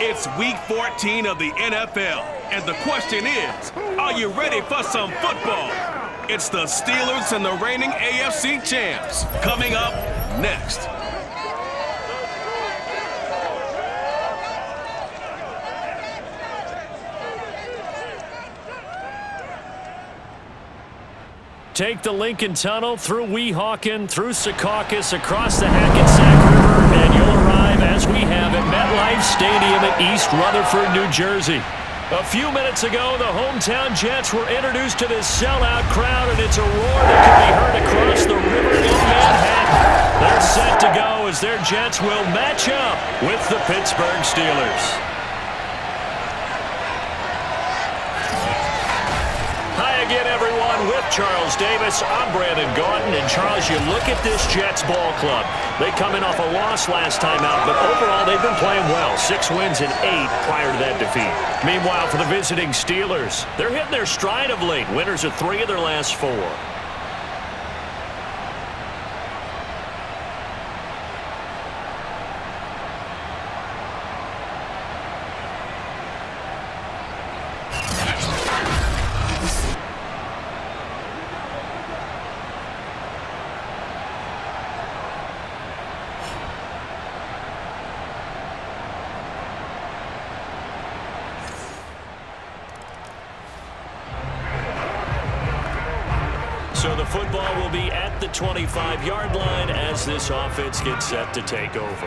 It's Week 14 of the NFL, and the question is, are you ready for some football? It's the Steelers and the reigning AFC champs. Coming up next. Take the Lincoln Tunnel through Weehawken, through Secaucus, across the Hackensack River, and you'll arrive, as we have, at MetLife Stadium at East Rutherford, New Jersey. A few minutes ago, the hometown Jets were introduced to this sellout crowd, and it's a roar that can be heard across the river in Manhattan. They're set to go as their Jets will match up with the Pittsburgh Steelers. Hi again, everyone. With Charles Davis, I'm Brandon Gaudin. And Charles, you look at this Jets ball club. They come in off a loss last time out, but overall they've been playing well. 6 wins and 8 prior to that defeat. Meanwhile, for the visiting Steelers, they're hitting their stride of late. Winners of 3 of their last 4. So the football will be at the 25-yard line as this offense gets set to take over.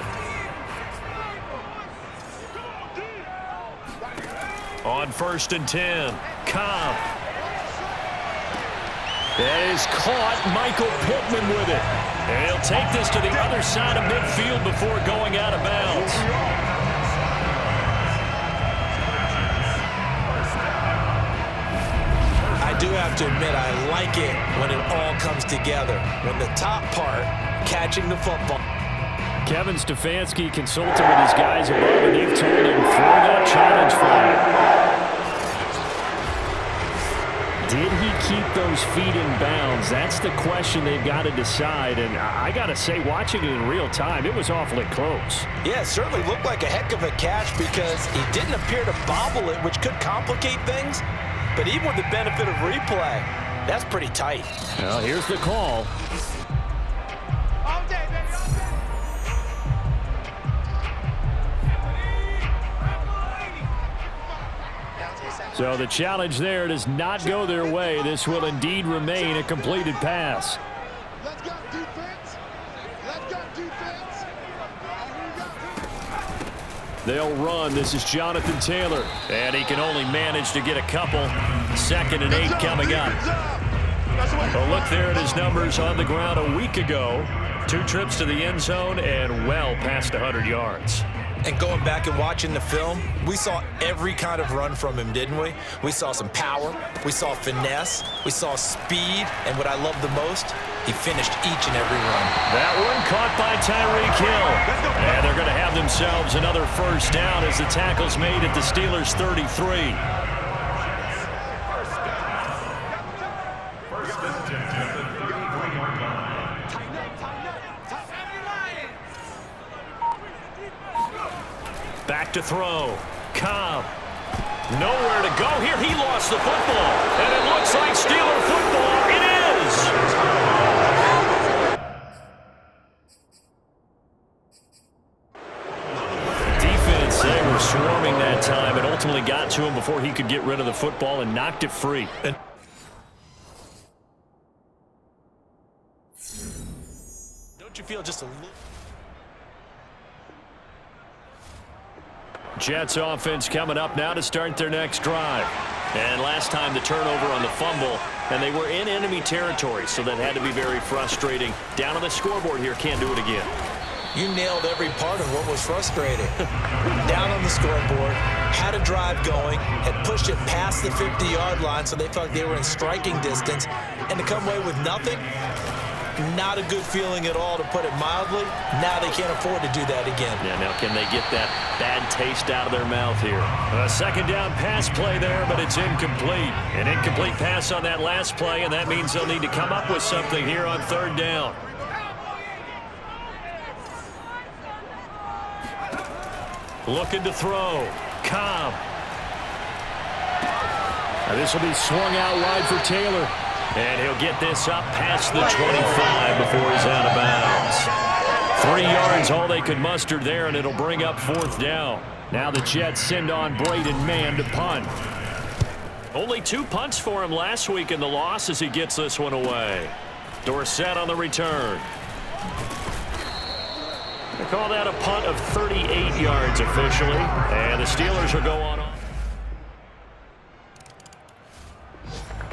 On 1st and 10, Cobb. That is caught. Michael Pittman with it. And he'll take this to the other side of midfield before going out of bounds. I do have to admit, I like it when it all comes together. When the top part, catching the football. Kevin Stefanski consulted with his guys above, and they've told him, throw that challenge flag. Did he keep those feet in bounds? That's the question they've got to decide. And I got to say, watching it in real time, it was awfully close. Yeah, it certainly looked like a heck of a catch because he didn't appear to bobble it, which could complicate things. But even with the benefit of replay, that's pretty tight. Well, here's the call. So the challenge there does not go their way. This will indeed remain a completed pass. Let's go, defense. Let's go, defense. They'll run. This is Jonathan Taylor. And he can only manage to get a couple. 2nd and 8 coming up. Well, look there at his numbers on the ground a week ago. 2 trips to the end zone and well past 100 yards. And going back and watching the film, we saw every kind of run from him, didn't we? We saw some power, we saw finesse, we saw speed, and what I love the most, he finished each and every run. That one caught by Tyreek Hill. And they're going to have themselves another first down as the tackle's made at the Steelers' 33. Back to throw. Cobb. Nowhere to go here. He lost the football. And it looks like Steeler football. It is. Defense, they were swarming that time. It ultimately got to him before he could get rid of the football and knocked it free. Don't you feel just a little... Jets offense coming up now to start their next drive. And last time the turnover on the fumble, and they were in enemy territory, so that had to be very frustrating. Down on the scoreboard here, can't do it again. You nailed every part of what was frustrating. Down on the scoreboard, had a drive going, had pushed it past the 50-yard line so they felt like they were in striking distance, and to come away with nothing, not a good feeling at all, to put it mildly. Now they can't afford to do that again. Yeah, now can they get that bad taste out of their mouth here? A 2nd down pass play there, but it's incomplete. An incomplete pass on that last play, and that means they'll need to come up with something here on 3rd down. Looking to throw. Cobb. Now this will be swung out wide for Taylor. And he'll get this up past the 25 before he's out of bounds. 3 yards, all they could muster there, and it'll bring up 4th down. Now the Jets send on Braden Mann to punt. Only 2 punts for him last week in the loss as he gets this one away. Dorsett on the return. They call that a punt of 38 yards officially. And the Steelers will go on.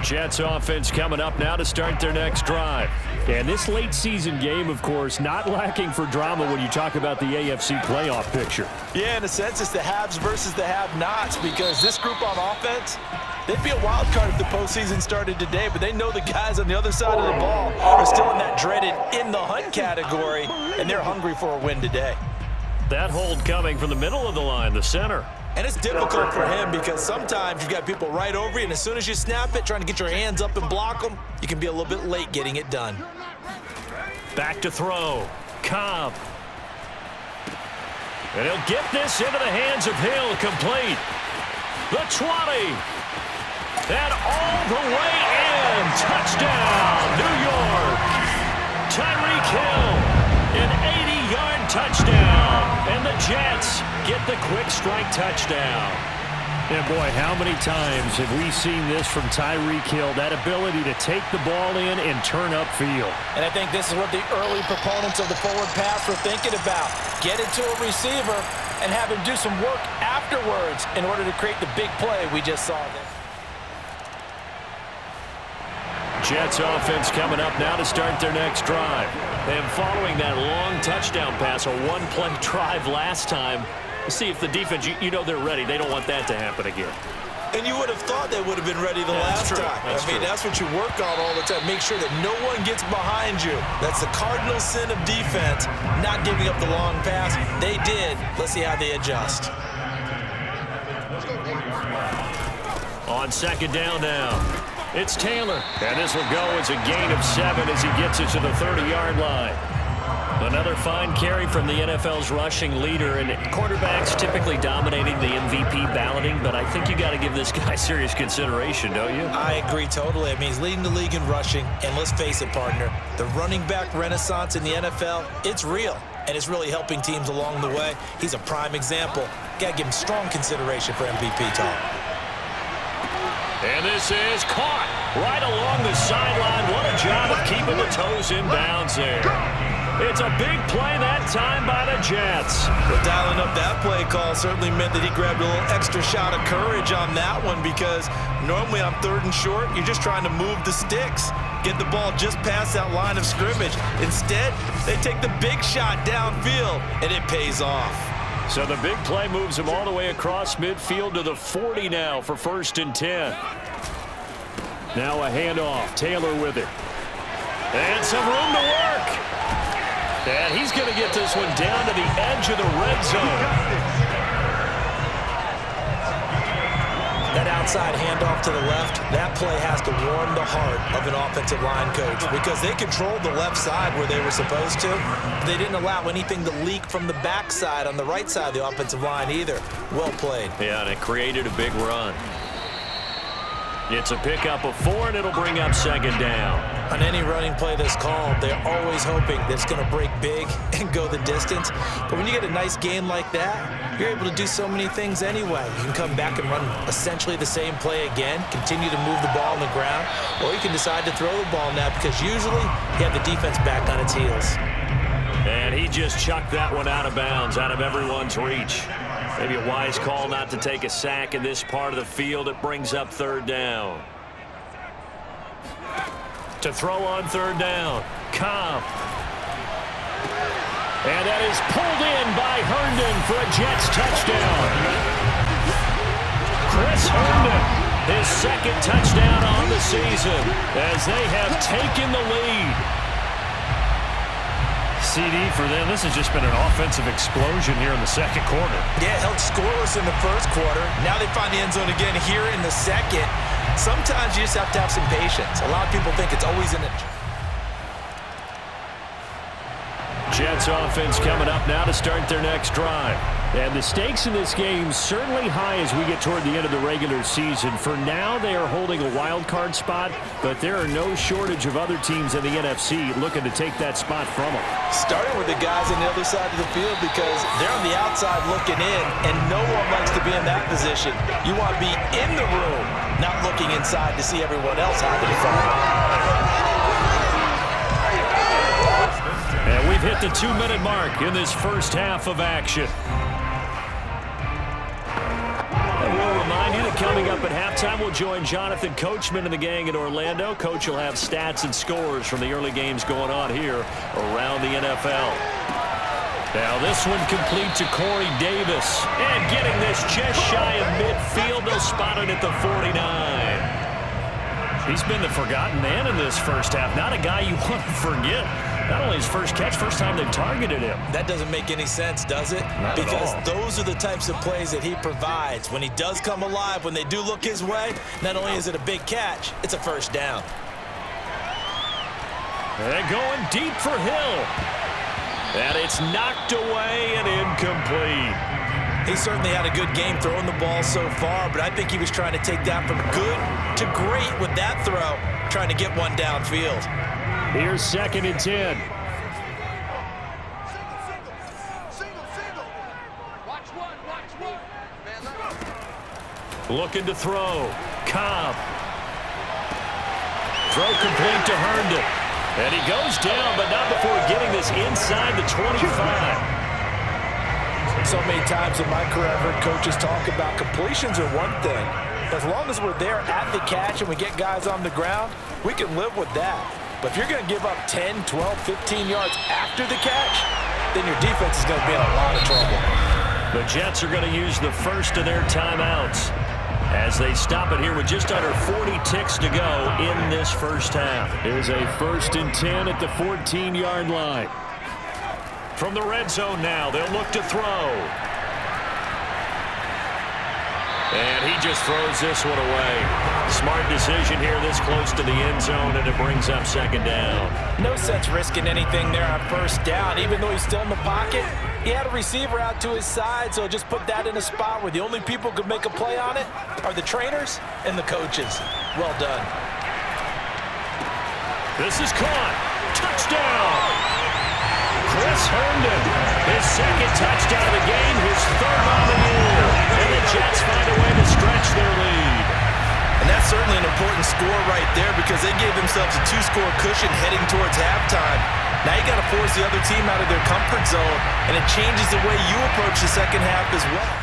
Jets offense coming up now to start their next drive. And this late season game, of course, not lacking for drama when you talk about the AFC playoff picture. Yeah, in a sense, it's the haves versus the have-nots, because this group on offense, they'd be a wild card if the postseason started today, but they know the guys on the other side of the ball are still in that dreaded in-the-hunt category, and they're hungry for a win today. That hold coming from the middle of the line, the center. And it's difficult for him because sometimes you've got people right over you, and as soon as you snap it, trying to get your hands up and block them, you can be a little bit late getting it done. Back to throw. Cobb. And he'll get this into the hands of Hill, complete. The 20. And all the way in. Touchdown, New York. Tyreek Hill, an 80-yard touchdown. And the Jets get the quick strike touchdown. And boy, how many times have we seen this from Tyreek Hill, that ability to take the ball in and turn upfield. And I think this is what the early proponents of the forward pass were thinking about. Get it to a receiver and have him do some work afterwards in order to create the big play we just saw there. Jets offense coming up now to start their next drive. And following that long touchdown pass, a one-play drive last time, we'll see if the defense, you know they're ready. They don't want that to happen again. And you would have thought they would have been ready the last time. That's what you work on all the time. Make sure that no one gets behind you. That's the cardinal sin of defense, not giving up the long pass. They did. Let's see how they adjust. On second down now, it's Taylor. And this will go as a gain of 7 as he gets it to the 30-yard line. Another fine carry from the NFL's rushing leader, and quarterbacks typically dominating the MVP balloting, but I think you got to give this guy serious consideration, don't you? I agree totally. I mean, he's leading the league in rushing, and let's face it, partner, the running back renaissance in the NFL, it's real, and it's really helping teams along the way. He's a prime example. Got to give him strong consideration for MVP talk. And this is caught right along the sideline. What a job of keeping the toes in bounds there. It's a big play that time by the Jets. But dialing up that play call certainly meant that he grabbed a little extra shot of courage on that one, because normally on 3rd and short, you're just trying to move the sticks, get the ball just past that line of scrimmage. Instead, they take the big shot downfield, and it pays off. So the big play moves him all the way across midfield to the 40 now for 1st and 10. Now a handoff. Taylor with it. And some room to work. And he's going to get this one down to the edge of the red zone. That outside handoff to the left, that play has to warm the heart of an offensive line coach, because they controlled the left side where they were supposed to. They didn't allow anything to leak from the backside on the right side of the offensive line either. Well played. Yeah, and it created a big run. It's a pickup of 4, and it'll bring up 2nd down. On any running play that's called, they're always hoping that it's going to break big and go the distance. But when you get a nice game like that, you're able to do so many things anyway. You can come back and run essentially the same play again, continue to move the ball on the ground, or you can decide to throw the ball now, because usually you have the defense back on its heels. And he just chucked that one out of bounds, out of everyone's reach. Maybe a wise call not to take a sack in this part of the field. It brings up 3rd down. To throw on 3rd down, Cobb. And that is pulled in by Herndon for a Jets touchdown. Chris Herndon, his 2nd touchdown on the season as they have taken the lead. CD for them, this has just been an offensive explosion here in the 2nd quarter. Yeah, held scoreless in the 1st quarter. Now they find the end zone again here in the 2nd. Sometimes you just have to have some patience. A lot of people think it's always in it. Jets offense coming up now to start their next drive. And the stakes in this game certainly high as we get toward the end of the regular season. For now, they are holding a wild card spot, but there are no shortage of other teams in the NFC looking to take that spot from them. Starting with the guys on the other side of the field because they're on the outside looking in, and no one likes to be in that position. You want to be in the room, not looking inside to see everyone else having fun. And we've hit the 2-minute mark in this first half of action. And we'll remind you that coming up at halftime, we'll join Jonathan Coachman and the gang in Orlando. Coach will have stats and scores from the early games going on here around the NFL. Now this one complete to Corey Davis. And getting this just shy of midfield. They'll spot it at the 49. He's been the forgotten man in this first half. Not a guy you want to forget. Not only his first catch, first time they've targeted him. That doesn't make any sense, does it? Not because at all. Those are the types of plays that he provides. When he does come alive, when they do look his way, not only is it a big catch, it's a first down. And going deep for Hill. And it's knocked away and incomplete. He certainly had a good game throwing the ball so far, but I think he was trying to take that from good to great with that throw, trying to get one downfield. Here's 2nd and 10. Looking to throw. Cobb. Throw complete to Herndon. And he goes down, but not before getting this inside the 25. So many times in my career, I've heard coaches talk about completions are one thing. As long as we're there at the catch and we get guys on the ground, we can live with that. But if you're going to give up 10, 12, 15 yards after the catch, then your defense is going to be in a lot of trouble. The Jets are going to use the first of their timeouts as they stop it here with just under 40 ticks to go in this first half. Here's a 1st and 10 at the 14-yard line. From the red zone now, they'll look to throw. And he just throws this one away. Smart decision here this close to the end zone, and it brings up 2nd down. No sense risking anything there on 1st down. Even though he's still in the pocket, he had a receiver out to his side, so just put that in a spot where the only people who could make a play on it are the trainers and the coaches. Well done. This is caught. Touchdown! Chris Herndon, his 2nd touchdown of the game, his 3rd on the year. And the Jets find a way to stretch their lead. And that's certainly an important score right there because they gave themselves a 2-score cushion heading towards halftime. Now you got to force the other team out of their comfort zone, and it changes the way you approach the second half as well.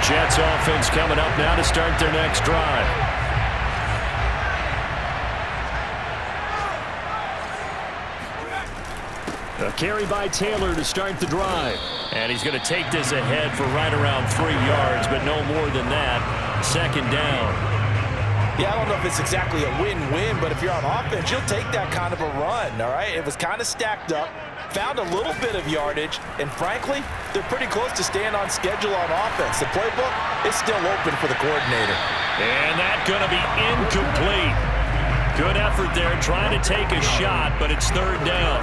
Jets offense coming up now to start their next drive. A carry by Taylor to start the drive. And he's going to take this ahead for right around 3 yards, but no more than that. 2nd down. Yeah, I don't know if it's exactly a win-win, but if you're on offense, you'll take that kind of a run, all right? It was kind of stacked up, found a little bit of yardage, and frankly, they're pretty close to staying on schedule on offense. The playbook is still open for the coordinator. And that's going to be incomplete. Good effort there trying to take a shot, but it's 3rd down.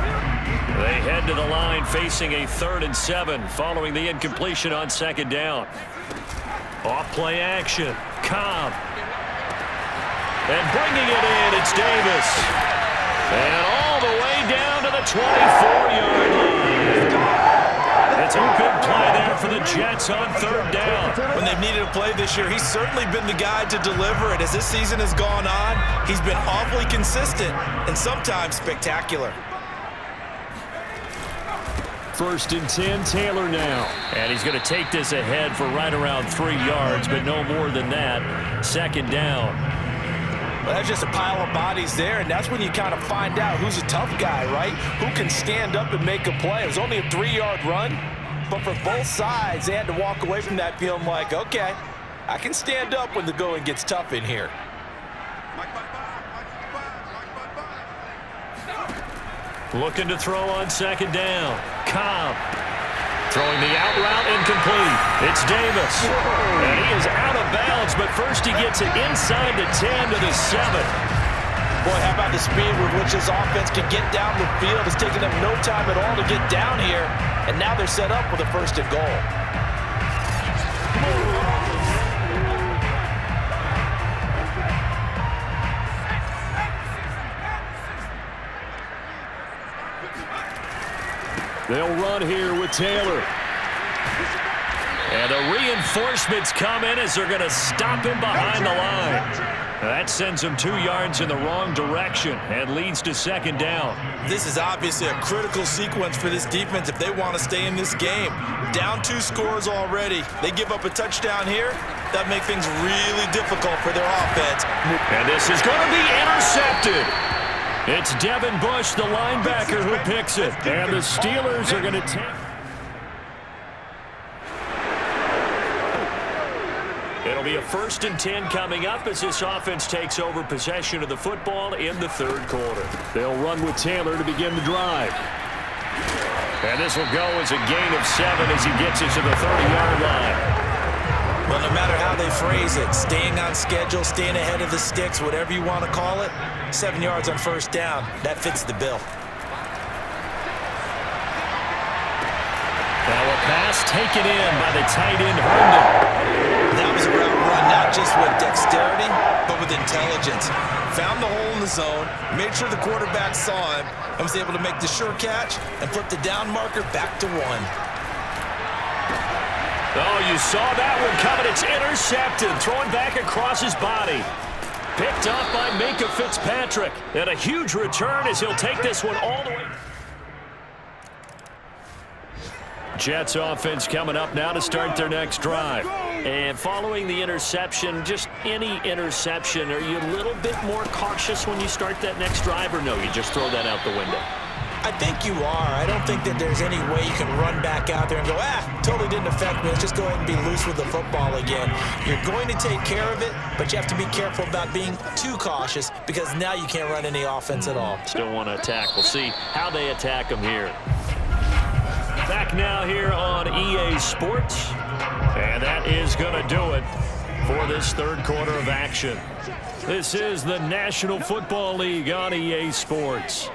They head to the line facing a 3rd and 7 following the incompletion on 2nd down. Off-play action. Cobb. And bringing it in, it's Davis. And all the way down to the 24-yard line. It's a big play there for the Jets on 3rd down. When they've needed a play this year, he's certainly been the guy to deliver it. As this season has gone on, he's been awfully consistent and sometimes spectacular. 1st and 10, Taylor now. And he's going to take this ahead for right around 3 yards, but no more than that. 2nd down. Well, that's just a pile of bodies there, and that's when you kind of find out who's a tough guy, right? Who can stand up and make a play. It was only a 3-yard run, but for both sides, they had to walk away from that feeling like, okay, I can stand up when the going gets tough in here. Looking to throw on 2nd down. Cobb. Throwing the out route incomplete. It's Davis. And he is out of bounds, but first he gets it inside the 10 to the 7. Boy, how about the speed with which this offense can get down the field? It's taking them no time at all to get down here, and now they're set up with a first and goal. They'll run here with Taylor. And the reinforcements come in as they're going to stop him behind the line. That sends him 2 yards in the wrong direction and leads to second down. This is obviously a critical sequence for this defense if they want to stay in this game. Down 2 scores already. They give up a touchdown here. That makes things really difficult for their offense. And this is going to be intercepted. It's Devin Bush, the linebacker, who picks it. And the Steelers are going to take... It'll be a 1st and 10 coming up as this offense takes over possession of the football in the 3rd quarter. They'll run with Taylor to begin the drive. And this will go as a gain of 7 as he gets it to the 30-yard line. Well, no matter how they phrase it, staying on schedule, staying ahead of the sticks, whatever you want to call it, 7 yards on 1st down, that fits the bill. Now a pass taken in by the tight end, Herndon. That was a route run, not just with dexterity, but with intelligence. Found the hole in the zone, made sure the quarterback saw him, and was able to make the sure catch and flip the down marker back to 1. Oh, you saw that one coming. It's intercepted, throwing back across his body. Picked up by Minkah Fitzpatrick. And a huge return as he'll take this one all the way. Jets offense coming up now to start their next drive. And following the interception, just any interception, are you a little bit more cautious when you start that next drive, or no, you just throw that out the window? I think you are. I don't think that there's any way you can run back out there and go, totally didn't affect me. Let's just go ahead and be loose with the football again. You're going to take care of it, but you have to be careful about being too cautious because now you can't run any offense at all. Still want to attack. We'll see how they attack them here. Back now here on EA Sports. And that is going to do it for this 3rd quarter of action. This is the National Football League on EA Sports.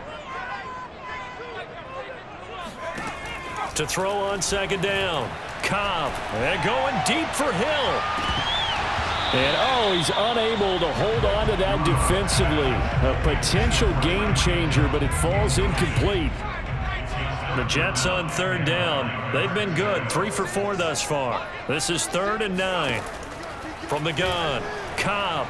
To throw on 2nd down. Cobb. And going deep for Hill. And, he's unable to hold on to that defensively. A potential game changer, but it falls incomplete. The Jets on 3rd down. They've been good. 3 for 4 thus far. This is 3rd and 9. From the gun. Cobb.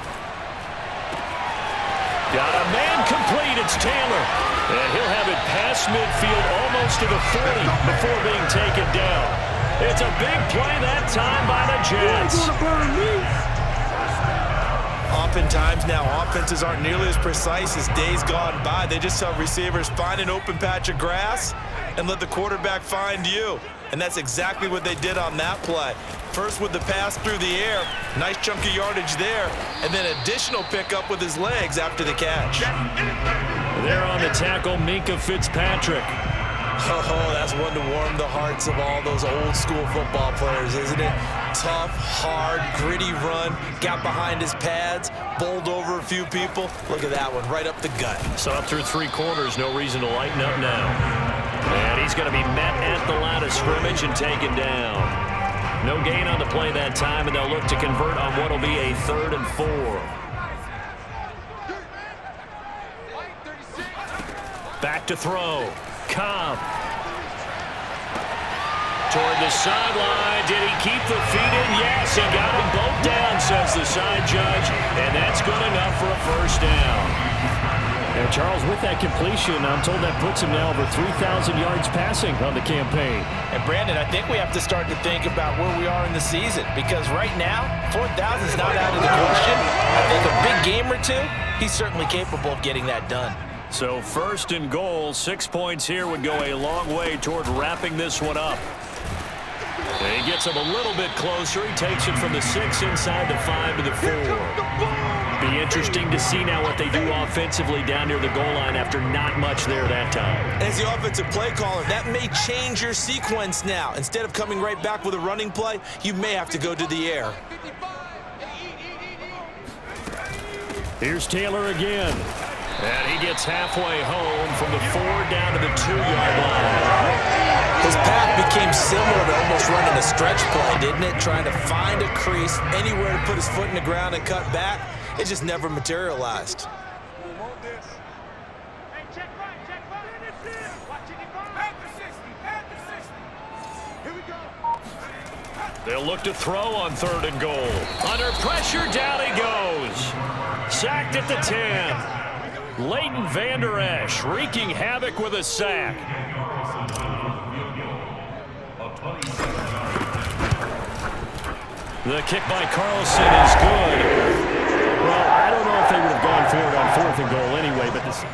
Got a man complete. It's Taylor. And he'll have it past midfield almost to the 40 before being taken down. It's a big play that time by the Jets. Oftentimes now, offenses aren't nearly as precise as days gone by. They just tell receivers, find an open patch of grass and let the quarterback find you. And that's exactly what they did on that play. First with the pass through the air, nice chunk of yardage there, and then additional pickup with his legs after the catch. There on the tackle, Minkah Fitzpatrick. Oh, that's one to warm the hearts of all those old school football players, isn't it? Tough, hard, gritty run, got behind his pads, bowled over a few people. Look at that one, right up the gut. So up through 3 quarters, no reason to lighten up now. And he's going to be met at the line of scrimmage and taken down. No gain on the play that time, and they'll look to convert on what will be a 3rd and 4. Back to throw. Cobb. Toward the sideline. Did he keep the feet in? Yes, he got them both down, says the side judge. And that's good enough for a 1st down. And Charles, with that completion, I'm told that puts him now over 3,000 yards passing on the campaign. And Brandon, I think we have to start to think about where we are in the season, because right now, 4,000 is not out of the question. I think a big game or 2, he's certainly capable of getting that done. So 1st and goal, 6 points here would go a long way toward wrapping this one up. And he gets him a little bit closer. He takes it from the 6 inside the 5 to the 4. Be interesting to see now what they do offensively down near the goal line after not much there that time. As the offensive play caller, that may change your sequence now. Instead of coming right back with a running play, you may have to go to the air. Here's Taylor again. And he gets halfway home from the 4 down to the 2-yard line. His path became similar to almost running a stretch play, didn't it? Trying to find a crease, anywhere to put his foot in the ground and cut back. It just never materialized. They'll look to throw on 3rd and goal. Under pressure, down he goes. Sacked at the 10. Leighton Vander Esch wreaking havoc with a sack. The kick by Carlson is good. Well, I don't know if they would have gone for it on 4th and goal anyway, but this...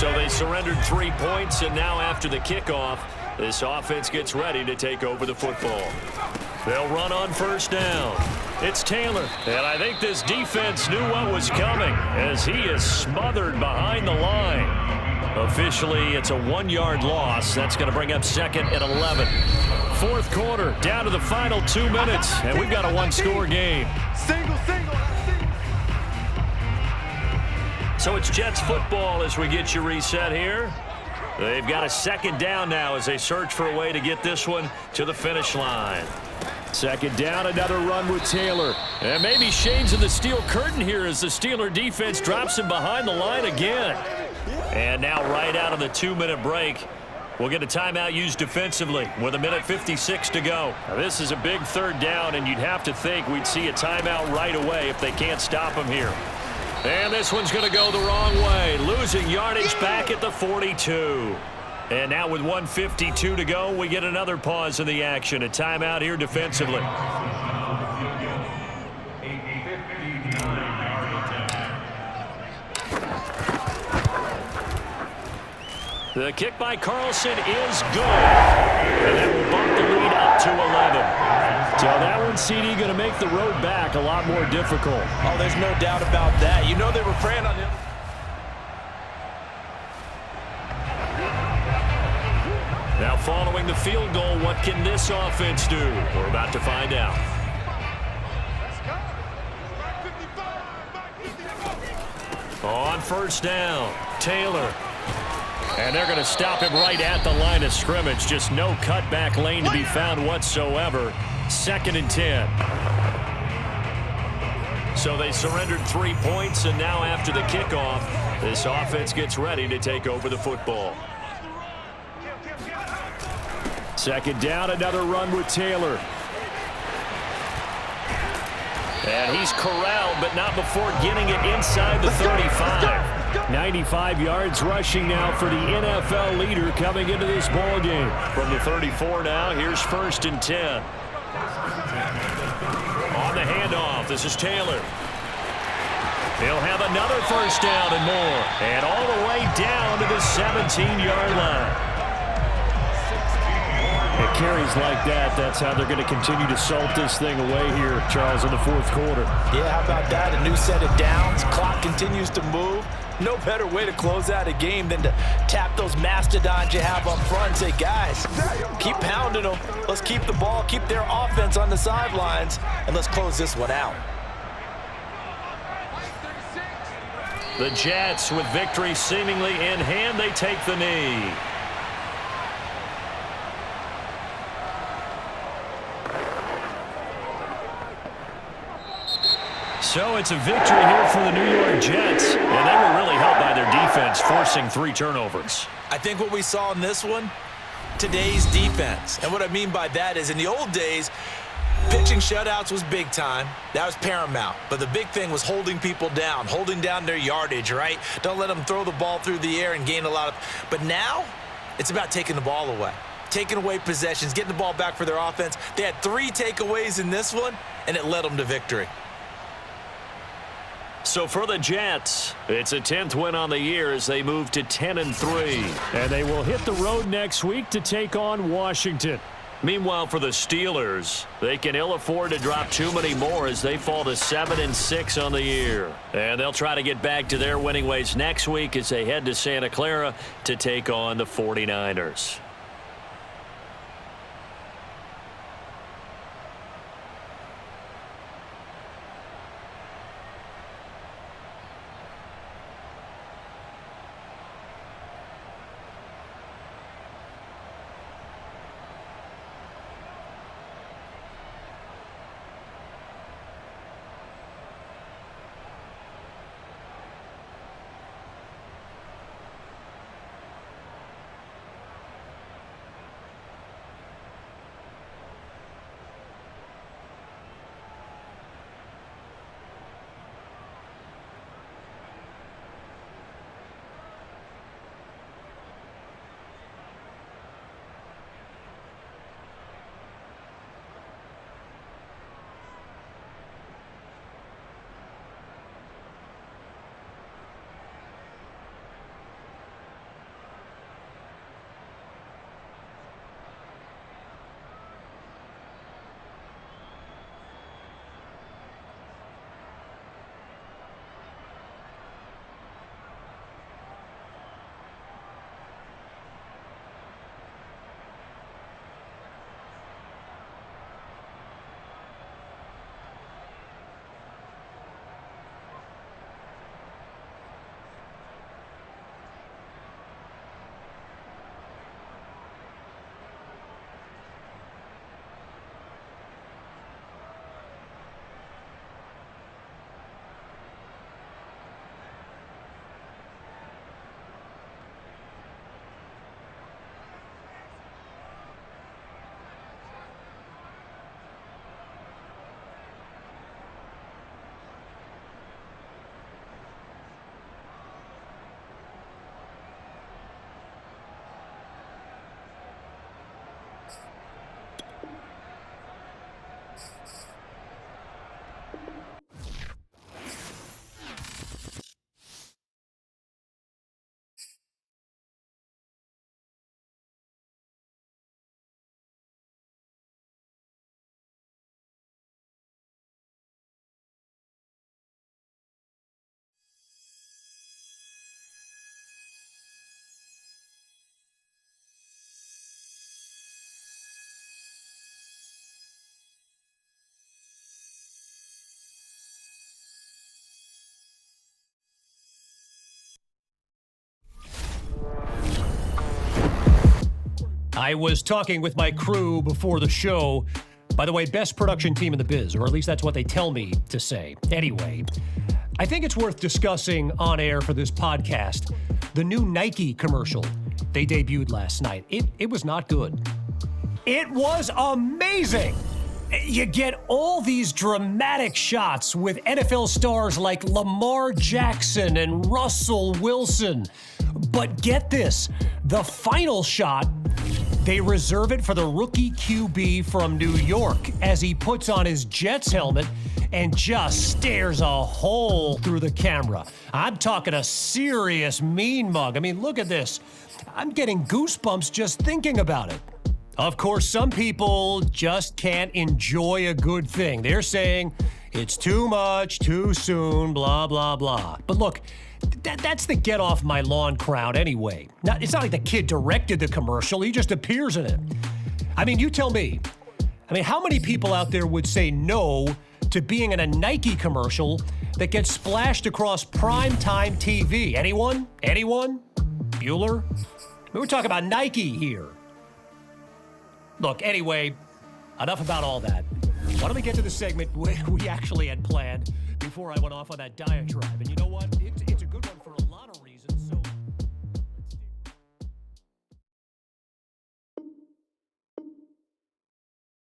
So they surrendered 3 points, and now after the kickoff, this offense gets ready to take over the football. They'll run on 1st down. It's Taylor, and I think this defense knew what was coming as he is smothered behind the line. Officially, it's a 1-yard loss. That's going to bring up 2nd and 11. 4th quarter, down to the final 2 minutes, and we've got a 1-score game. Single. So it's Jets football as we get you reset here. They've got a 2nd down now as they search for a way to get this one to the finish line. 2nd down, another run with Taylor. And maybe shades of the steel curtain here as the Steeler defense drops him behind the line again. And now right out of the 2-minute break, we'll get a timeout used defensively with 1:56 to go. Now, this is a big 3rd down, and you'd have to think we'd see a timeout right away if they can't stop him here. And this one's going to go the wrong way, losing yardage back at the 42. And now with 1:52 to go, we get another pause in the action. A timeout here defensively. The kick by Carlson is good. And that will bump the lead up to 11. So that one, CD, going to make the road back a lot more difficult. Oh, there's no doubt about that. You know they were preying on him. Now following the field goal, what can this offense do? We're about to find out. On 1st down, Taylor. And they're going to stop him right at the line of scrimmage. Just no cutback lane to be found whatsoever. 2nd and 10. So they surrendered 3 points, and now after the kickoff, this offense gets ready to take over the football. 2nd down, another run with Taylor. And he's corralled, but not before getting it inside the 35. 95 yards rushing now for the NFL leader coming into this ball game. From the 34 now, here's 1st and 10. On the handoff, this is Taylor. He'll have another 1st down and more. And all the way down to the 17-yard line. It carries like that. That's how they're going to continue to salt this thing away here, Charles, in the 4th quarter. Yeah, how about that? A new set of downs. Clock continues to move. No better way to close out a game than to tap those mastodons you have up front and say, guys, keep pounding them. Let's keep the ball, keep their offense on the sidelines, and let's close this one out. The Jets, with victory seemingly in hand, they take the knee. So it's a victory here for the New York Jets, and they were really helped by their defense, forcing 3 turnovers. I think what we saw in this one, today's defense. And what I mean by that is in the old days, pitching shutouts was big time. That was paramount. But the big thing was holding people down, holding down their yardage, right? Don't let them throw the ball through the air and gain a lot of... But now, it's about taking the ball away. Taking away possessions, getting the ball back for their offense. They had 3 takeaways in this one, and it led them to victory. So for the Jets, it's a 10th win on the year as they move to 10-3. And they will hit the road next week to take on Washington. Meanwhile, for the Steelers, they can ill afford to drop too many more as they fall to 7-6 on the year. And they'll try to get back to their winning ways next week as they head to Santa Clara to take on the 49ers. I was talking with my crew before the show. By the way, best production team in the biz, or at least that's what they tell me to say. Anyway, I think it's worth discussing on air for this podcast the new Nike commercial they debuted last night. It was not good. It was amazing. You get all these dramatic shots with NFL stars like Lamar Jackson and Russell Wilson. But get this, the final shot, they reserve it for the rookie QB from New York as he puts on his Jets helmet and just stares a hole through the camera. I'm talking a serious mean mug. I mean, look at this. I'm getting goosebumps just thinking about it. Of course, some people just can't enjoy a good thing. They're saying it's too much, too soon, blah, blah, blah. But look, that's the get off my lawn crowd anyway. Now, it's not like the kid directed the commercial. He just appears in it. I mean, you tell me. I mean, how many people out there would say no to being in a Nike commercial that gets splashed across primetime TV? Anyone? Anyone? Bueller? We're talking about Nike here. Look, anyway, enough about all that. Why don't we get to the segment we actually had planned before I went off on that diatribe? And you know what?